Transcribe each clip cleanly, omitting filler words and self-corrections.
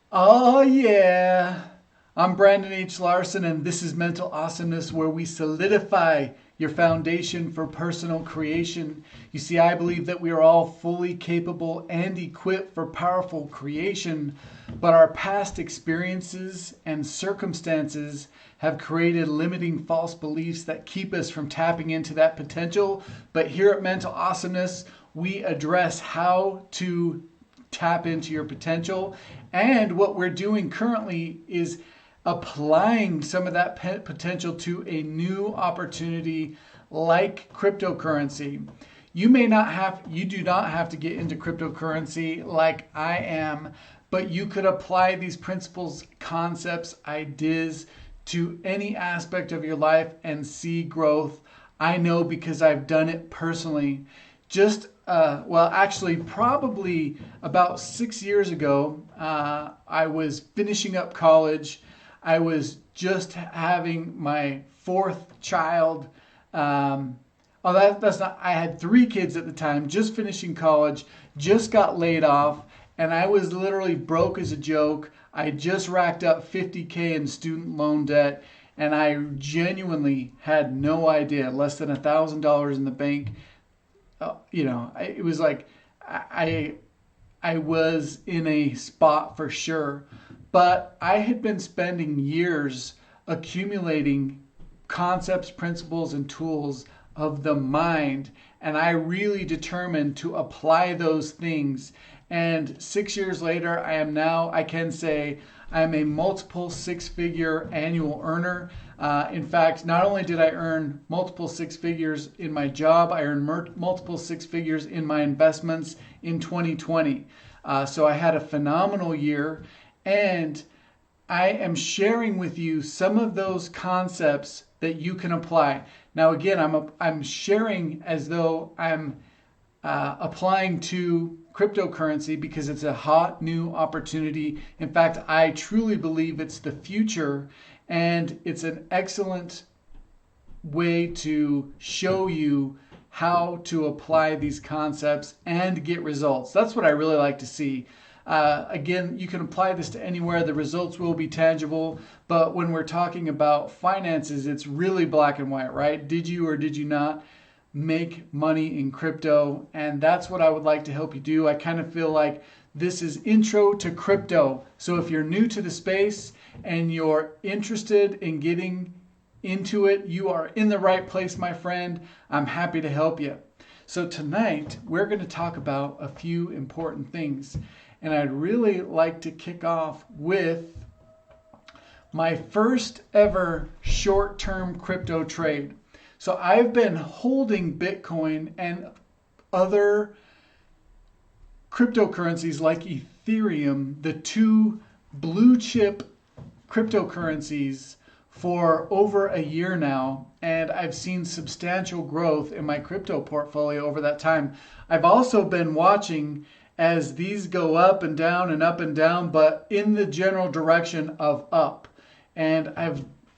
Oh, yeah. I'm Brandon H. Larson, and this is Mental Awesomeness, where we solidify your foundation for personal creation. You see, I believe that we are all fully capable and equipped for powerful creation, but our past experiences and circumstances have created limiting false beliefs that keep us from tapping into that potential. But here at Mental Awesomeness, we address how to tap into your potential. And what we're doing currently is applying some of that potential to a new opportunity like cryptocurrency. You do not have to get into cryptocurrency like I am, but you could apply these principles, concepts, ideas to any aspect of your life and see growth. I know because I've done it personally. Actually, probably about 6 years ago, I was finishing up college. I was just having my fourth child. That's not. I had three kids at the time, just finishing college, just got laid off, and I was literally broke as a joke. I just racked up 50K in student loan debt, and I genuinely had no idea, less than $1,000 in the bank. It was like I I was in a spot for sure, but I had been spending years accumulating concepts, principles, and tools of the mind, and I really determined to apply those things. And 6 years later, I can say, I am a multiple six figure annual earner. In fact, not only did I earn multiple six figures in my job, I earned multiple six figures in my investments in 2020. So I had a phenomenal year, and I am sharing with you some of those concepts that you can apply. Now, again, I'm sharing as though I'm applying to cryptocurrency because it's a hot new opportunity. In fact, I truly believe it's the future, and it's an excellent way to show you how to apply these concepts and get results. That's what I really like to see. Again, you can apply this to anywhere. The results will be tangible. But when we're talking about finances, it's really black and white, right? Did you or did you not make money in crypto? And that's what I would like to help you do. I kind of feel like this is intro to crypto. So if you're new to the space and you're interested in getting into it, you are in the right place, my friend. I'm happy to help you. So tonight, we're going to talk about a few important things. And I'd really like to kick off with my first ever short-term crypto trade. So I've been holding Bitcoin and other cryptocurrencies like Ethereum, the two blue chip cryptocurrencies, for over a year now, and I've seen substantial growth in my crypto portfolio over that time. I've also been watching as these go up and down and up and down, but in the general direction of up. And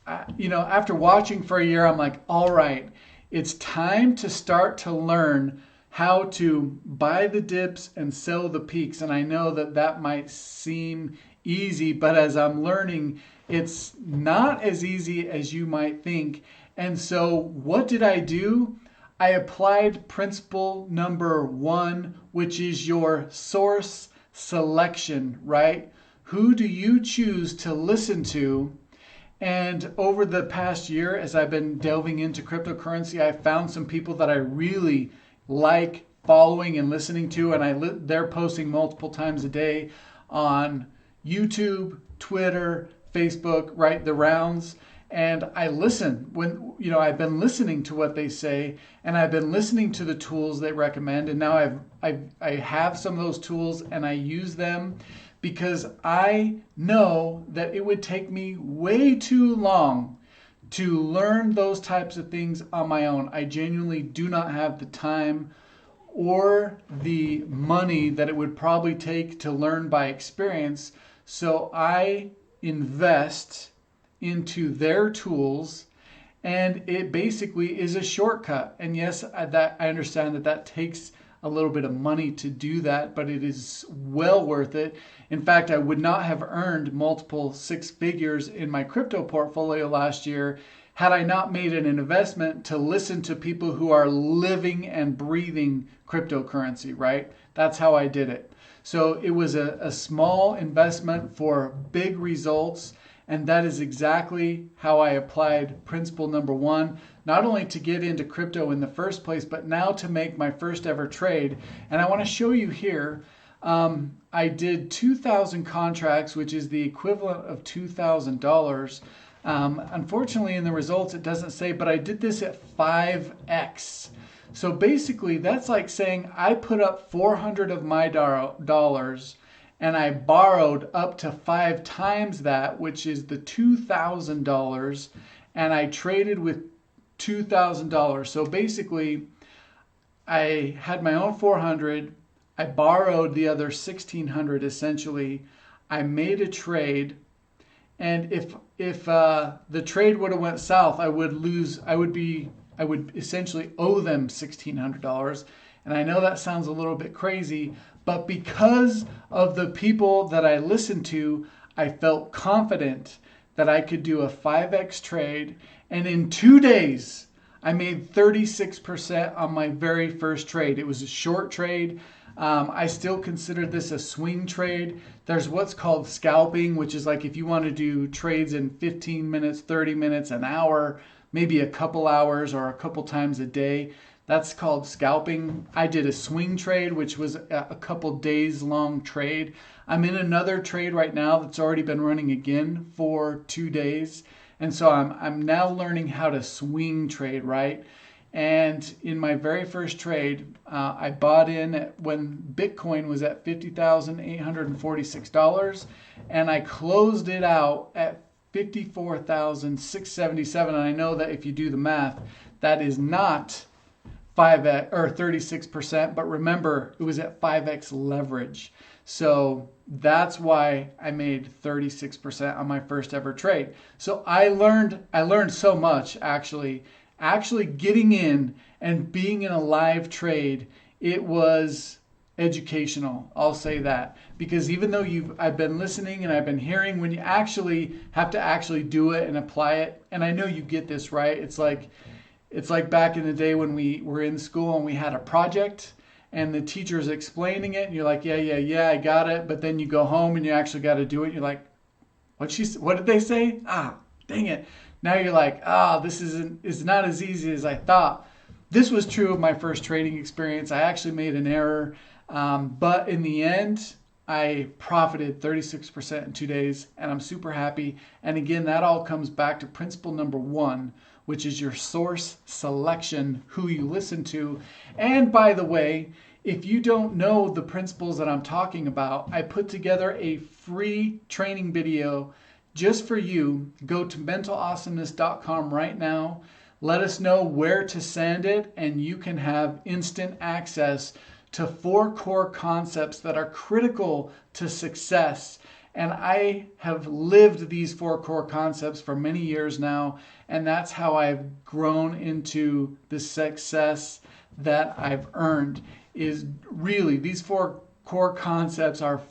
after watching for a year, I'm like, all right, it's time to start to learn how to buy the dips and sell the peaks. And I know that that might seem easy, but as I'm learning, it's not as easy as you might think. And so what did I do? I applied principle number one, which is your source selection, right? Who do you choose to listen to? And over the past year, as I've been delving into cryptocurrency, I found some people that I really like following and listening to, and they're posting multiple times a day on YouTube, Twitter, Facebook, right, the rounds. And I listen I've been listening to what they say, and I've been listening to the tools they recommend, and now I have some of those tools and I use them because I know that it would take me way too long to learn those types of things on my own. I genuinely do not have the time or the money that it would probably take to learn by experience. So I invest into their tools, and it basically is a shortcut. And yes, I understand that takes a little bit of money to do that, but it is well worth it. In fact, I would not have earned multiple six figures in my crypto portfolio last year had I not made an investment to listen to people who are living and breathing cryptocurrency, right? That's how I did it. So it was a small investment for big results. And that is exactly how I applied principle number one, not only to get into crypto in the first place, but now to make my first ever trade. And I want to show you here, I did 2,000 contracts, which is the equivalent of $2,000. Unfortunately, in the results, it doesn't say, but I did this at 5x. So basically, that's like saying I put up 400 of my dollars and I borrowed up to 5 times that, which is the $2,000, and I traded with $2,000. So basically, I had my own 400, I borrowed the other 1,600 essentially, I made a trade, and if the trade would have went south, I would essentially owe them $1,600. And I know that sounds a little bit crazy, but because of the people that I listened to, I felt confident that I could do a 5x trade. And in 2 days, I made 36% on my very first trade. It was a short trade. I still consider this a swing trade. There's what's called scalping, which is like if you want to do trades in 15 minutes, 30 minutes, an hour, maybe a couple hours or a couple times a day. That's called scalping. I did a swing trade, which was a couple days long trade. I'm in another trade right now that's already been running again for 2 days. And so I'm now learning how to swing trade, right? And in my very first trade, I bought in when Bitcoin was at $50,846, and I closed it out at $54,677. And I know that if you do the math, that is not 5x or 36%, but remember it was at 5x leverage. So that's why I made 36% on my first ever trade. So I learned so much actually getting in and being in a live trade. It was educational. I'll say that, because even though I've been listening and I've been hearing, when you actually have to actually do it and apply it, and I know you get this, right? It's like back in the day when we were in school and we had a project and the teacher's explaining it and you're like, yeah, I got it. But then you go home and you actually got to do it. You're like, what did they say? Dang it. Now you're like, this is not as easy as I thought. This was true of my first trading experience. I actually made an error. But in the end, I profited 36% in 2 days, and I'm super happy. And again, that all comes back to principle number one, which is your source selection, who you listen to. And by the way, if you don't know the principles that I'm talking about, I put together a free training video just for you. Go to mentalawesomeness.com right now. Let us know where to send it, and you can have instant access to 4 core concepts that are critical to success. And I have lived these 4 core concepts for many years now, and that's how I've grown into the success that I've earned. Is really, these 4 core concepts are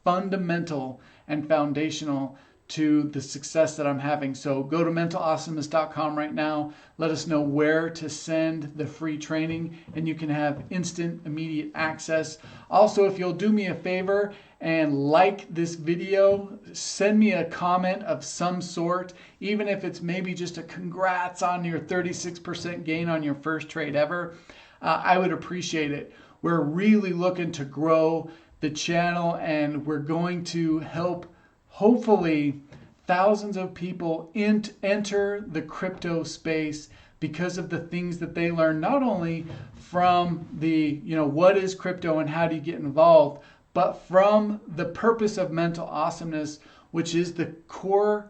fundamental and foundational to the success that I'm having. So go to mentalawesomeness.com right now. Let us know where to send the free training, and you can have instant, immediate access. Also, if you'll do me a favor and like this video, send me a comment of some sort, even if it's maybe just a congrats on your 36% gain on your first trade ever. I would appreciate it. We're really looking to grow the channel, and we're going to help hopefully thousands of people enter the crypto space because of the things that they learn, not only from the, what is crypto and how do you get involved, but from the purpose of mental awesomeness, which is the core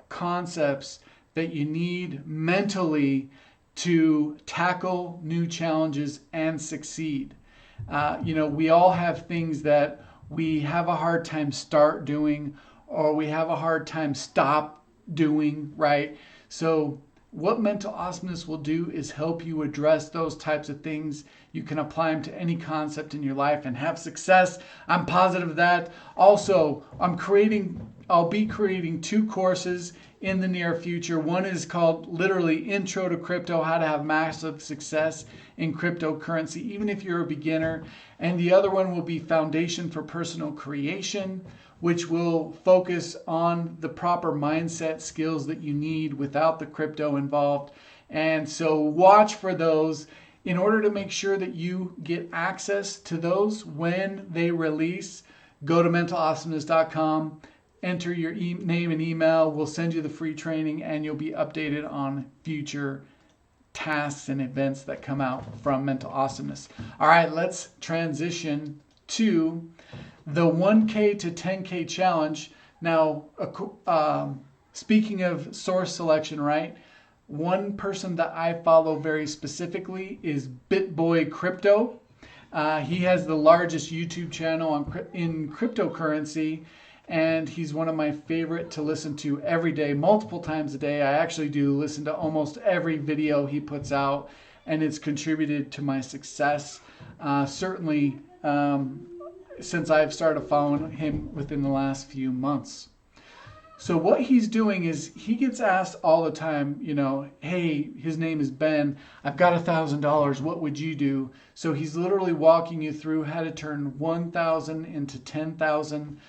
concepts that you need mentally to tackle new challenges and succeed. We all have things that we have a hard time start doing, or we have a hard time stop doing, right? So what mental awesomeness will do is help you address those types of things, You can apply them to any concept in your life and have success. I'm positive of that. Also, I'll be creating 2 courses in the near future. One is called literally Intro to Crypto, how to have massive success in cryptocurrency, even if you're a beginner. And the other one will be Foundation for Personal Creation, which will focus on the proper mindset skills that you need without the crypto involved. And so watch for those. In order to make sure that you get access to those when they release, go to mentalawesomeness.com, enter your name and email. We'll send you the free training and you'll be updated on future tasks and events that come out from Mental Awesomeness. All right, let's transition to the 1K to 10K challenge. Now, speaking of source selection, right? One person that I follow very specifically is BitBoy Crypto. He has the largest YouTube channel in cryptocurrency, and he's one of my favorite to listen to every day, multiple times a day. I actually do listen to almost every video he puts out, and it's contributed to my success. Certainly since I've started following him within the last few months. So what he's doing is he gets asked all the time, hey, his name is Ben, I've got $1,000, what would you do? So he's literally walking you through how to turn 1,000 into 10,000.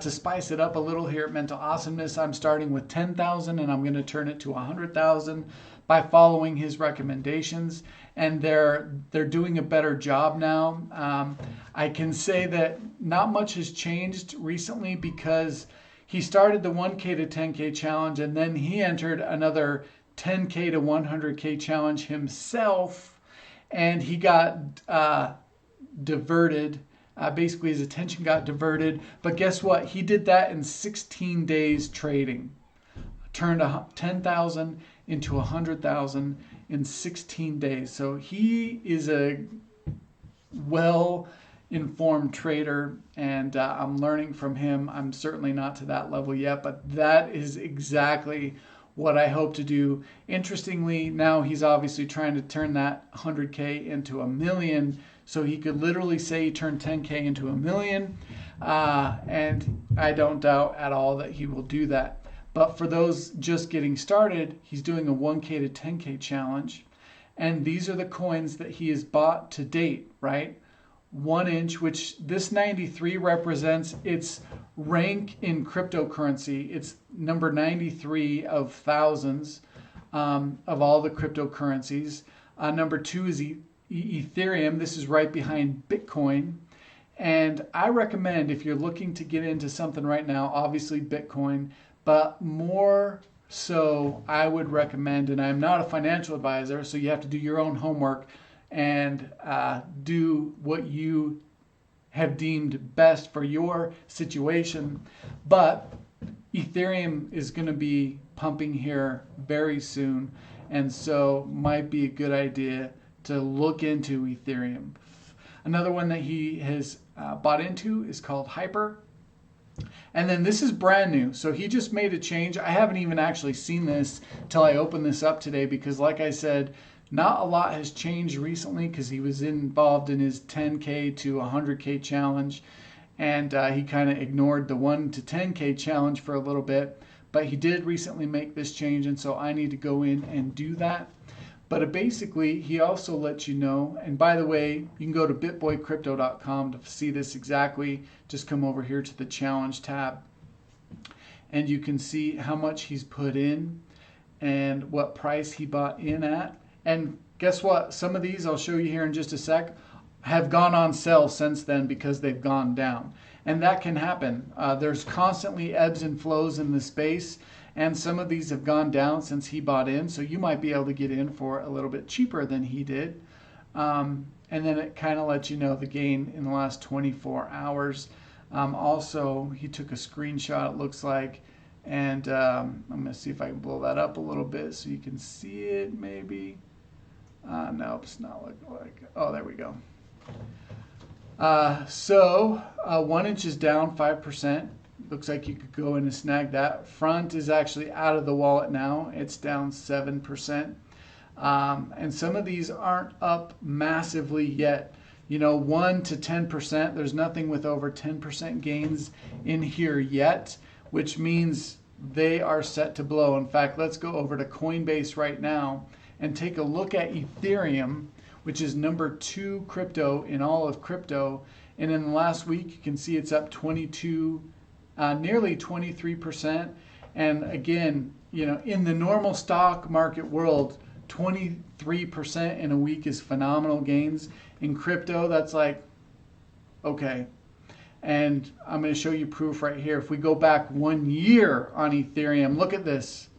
To spice it up a little here at Mental Awesomeness, I'm starting with 10,000 and I'm going to turn it to 100,000 by following his recommendations. And they're doing a better job now. I can say that not much has changed recently because he started the 1K to 10K challenge, and then he entered another 10K to 100K challenge himself, and he got diverted. Basically, his attention got diverted. But guess what? He did that in 16 days trading. Turned 10,000 into 100,000 in 16 days. So he is a well-informed trader, and I'm learning from him. I'm certainly not to that level yet, but that is exactly what I hope to do. Interestingly, now he's obviously trying to turn that 100K into $1 million, so he could literally say he turned 10K into $1 million, and I don't doubt at all that he will do that. But for those just getting started, he's doing a 1K to 10K challenge, and these are the coins that he has bought to date, right? 1 inch, which this 93 represents its rank in cryptocurrency. It's number 93 of thousands of all the cryptocurrencies. Number 2 is Ethereum. This is right behind Bitcoin. And I recommend, if you're looking to get into something right now, obviously Bitcoin, but more so I would recommend, and I'm not a financial advisor, so you have to do your own homework and do what you have deemed best for your situation. But Ethereum is going to be pumping here very soon, and so might be a good idea to look into Ethereum. Another one that he has bought into is called Hyper. And then this is brand new. So he just made a change. I haven't even actually seen this till I opened this up today because, like I said, not a lot has changed recently because he was involved in his 10K to 100K challenge, and he kind of ignored the 1 to 10K challenge for a little bit. But he did recently make this change, and so I need to go in and do that. But basically, he also lets you know, and by the way, you can go to bitboycrypto.com to see this exactly. Just come over here to the challenge tab, and you can see how much he's put in and what price he bought in at. And guess what? Some of these, I'll show you here in just a sec, have gone on sale since then because they've gone down. And that can happen. There's constantly ebbs and flows in the space, and some of these have gone down since he bought in, so you might be able to get in for a little bit cheaper than he did. And then it kind of lets you know the gain in the last 24 hours. Also, he took a screenshot, it looks like, and I'm going to see if I can blow that up a little bit so you can see it maybe. Nope, it's not looking like, oh, there we go. So 1 inch is down 5%. Looks like you could go in and snag that. Front is actually out of the wallet now. It's down 7%. And some of these aren't up massively yet. 1 to 10%. There's nothing with over 10% gains in here yet, which means they are set to blow. In fact, let's go over to Coinbase right now and take a look at Ethereum, which is number 2 crypto in all of crypto. And in the last week, you can see it's up nearly 23%. And again, in the normal stock market world, 23% in a week is phenomenal gains. In crypto, that's like, okay. And I'm going to show you proof right here. If we go back 1 year on Ethereum, look at this.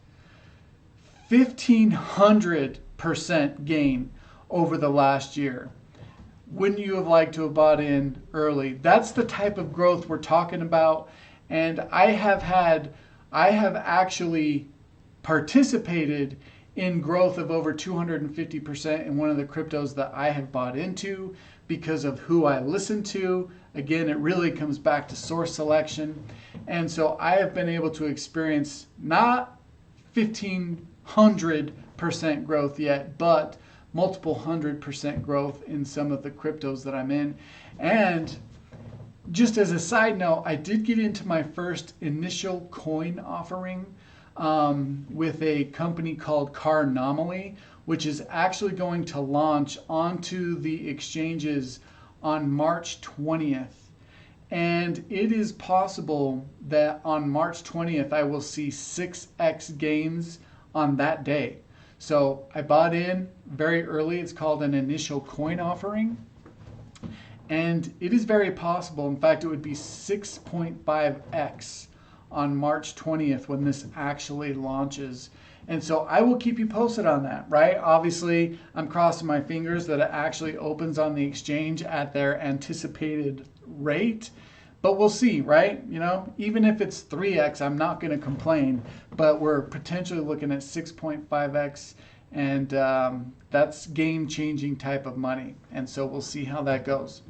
1,500% gain over the last year. Wouldn't you have liked to have bought in early? That's the type of growth we're talking about. And I have actually participated in growth of over 250% in one of the cryptos that I have bought into because of who I listen to. Again, it really comes back to source selection. And so I have been able to experience not 1,500% growth yet, but multiple 100% growth in some of the cryptos that I'm in. And just as a side note, I did get into my first initial coin offering with a company called Carnomaly, which is actually going to launch onto the exchanges on March 20th. And it is possible that on March 20th, I will see 6x gains on that day. So I bought in very early. It's called an initial coin offering. And it is very possible. In fact, it would be 6.5x on March 20th when this actually launches. And so I will keep you posted on that, right? Obviously, I'm crossing my fingers that it actually opens on the exchange at their anticipated rate. But we'll see, right? Even if it's 3x, I'm not going to complain. But we're potentially looking at 6.5x. And that's game-changing type of money. And so we'll see how that goes.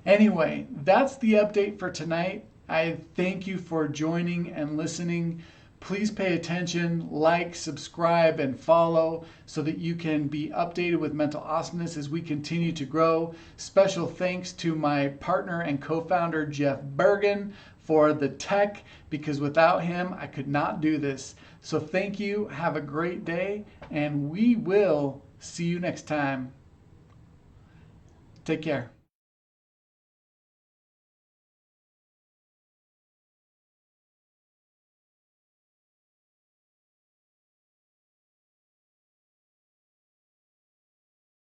Anyway, that's the update for tonight. I thank you for joining and listening. Please pay attention, like, subscribe, and follow so that you can be updated with Mental Awesomeness as we continue to grow. Special thanks to my partner and co-founder, Jeff Bergen, for the tech, because without him, I could not do this. So thank you, have a great day, and we will see you next time. Take care.